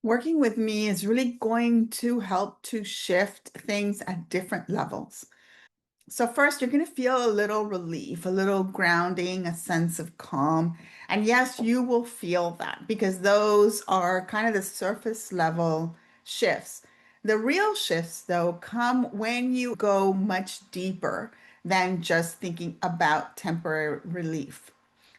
Working with me is really going to help to shift things at different levels. So first, you're going to feel a little relief, a little grounding, a sense of calm. And yes, you will feel that because those are kind of the surface level shifts. The real shifts, though, come when you go much deeper than just thinking about temporary relief.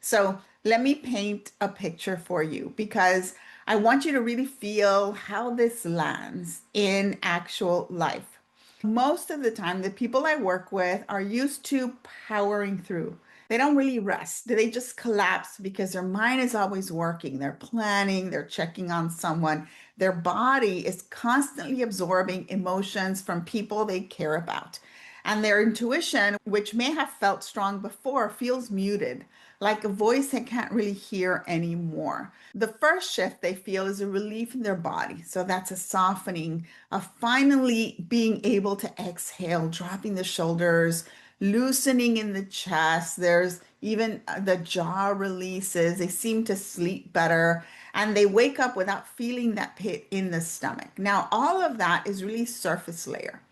So let me paint a picture for you because I want you to really feel how this lands in actual life. Most of the time, the people I work with are used to powering through. They don't really rest. They just collapse because their mind is always working. They're planning, they're checking on someone. Their body is constantly absorbing emotions from people they care about. And their intuition, which may have felt strong before, feels muted, like a voice they can't really hear anymore. The first shift they feel is a relief in their body. So that's a softening of finally being able to exhale, dropping the shoulders, loosening in the chest. There's even the jaw releases. They seem to sleep better and they wake up without feeling that pit in the stomach. Now, all of that is really surface layer.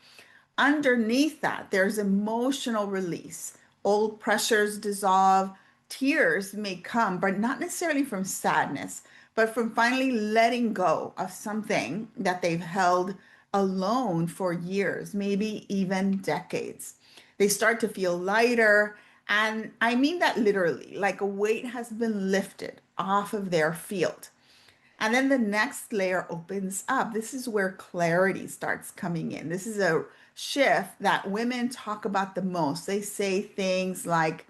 Underneath that, there's emotional release. Old pressures dissolve, tears may come, but not necessarily from sadness, but from finally letting go of something that they've held alone for years, maybe even decades. They start to feel lighter, and I mean that literally, like a weight has been lifted off of their field. And then the next layer opens up. This is where clarity starts coming in. This is a shift that women talk about the most. They say things like,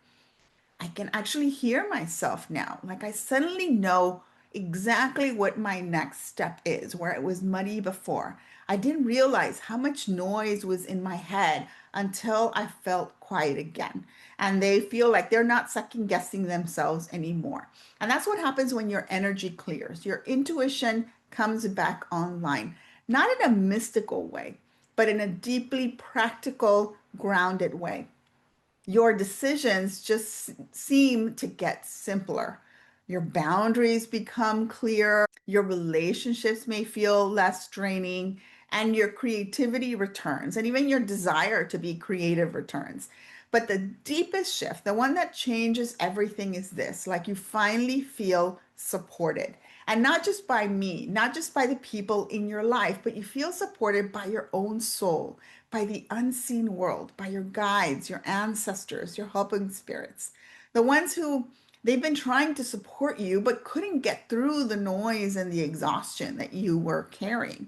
I can actually hear myself now. Like I suddenly know exactly what my next step is, where it was muddy before. I didn't realize how much noise was in my head until I felt quiet again. And they feel like they're not second guessing themselves anymore. And that's what happens when your energy clears. Your intuition comes back online, not in a mystical way, but in a deeply practical, grounded way. Your decisions just seem to get simpler. Your boundaries become clear, your relationships may feel less draining, and your creativity returns, and even your desire to be creative returns. But the deepest shift, the one that changes everything, is this: like you finally feel supported. And not just by me, not just by the people in your life, but you feel supported by your own soul, by the unseen world, by your guides, your ancestors, your helping spirits, the ones who they've been trying to support you but couldn't get through the noise and the exhaustion that you were carrying.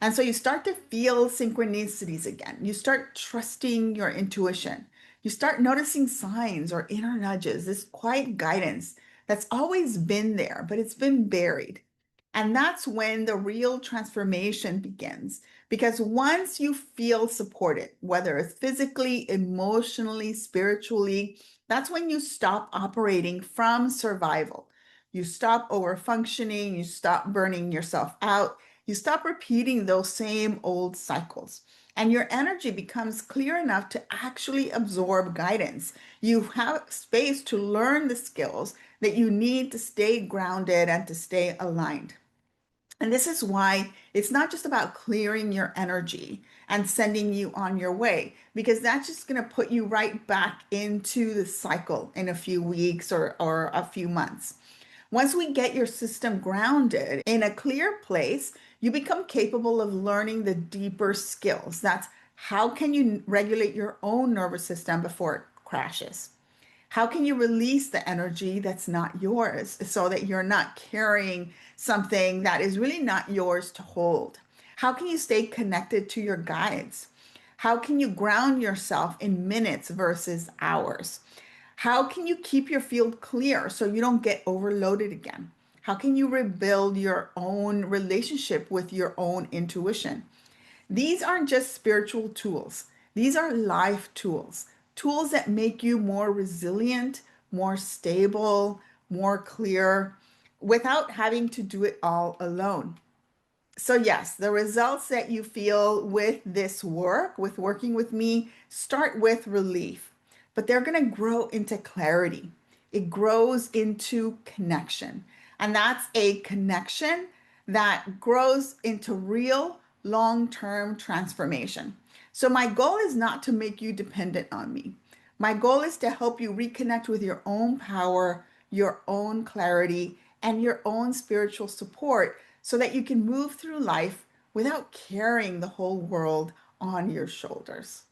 And so you start to feel synchronicities again. You start trusting your intuition. You start noticing signs or inner nudges, this quiet guidance that's always been there, but it's been buried. And that's when the real transformation begins. Because once you feel supported, whether it's physically, emotionally, spiritually, that's when you stop operating from survival. You stop overfunctioning, you stop burning yourself out, you stop repeating those same old cycles. And your energy becomes clear enough to actually absorb guidance. You have space to learn the skills that you need to stay grounded and to stay aligned. And this is why it's not just about clearing your energy and sending you on your way, because that's just going to put you right back into the cycle in a few weeks or a few months. Once we get your system grounded in a clear place, you become capable of learning the deeper skills. That's how can you regulate your own nervous system before it crashes? How can you release the energy that's not yours so that you're not carrying something that is really not yours to hold? How can you stay connected to your guides? How can you ground yourself in minutes versus hours? How can you keep your field clear so you don't get overloaded again? How can you rebuild your own relationship with your own intuition? These aren't just spiritual tools. These are life tools, tools that make you more resilient, more stable, more clear without having to do it all alone. So yes, the results that you feel with this work, with working with me, start with relief, but they're going to grow into clarity. It grows into connection. And that's a connection that grows into real long-term transformation. So my goal is not to make you dependent on me. My goal is to help you reconnect with your own power, your own clarity, and your own spiritual support so that you can move through life without carrying the whole world on your shoulders.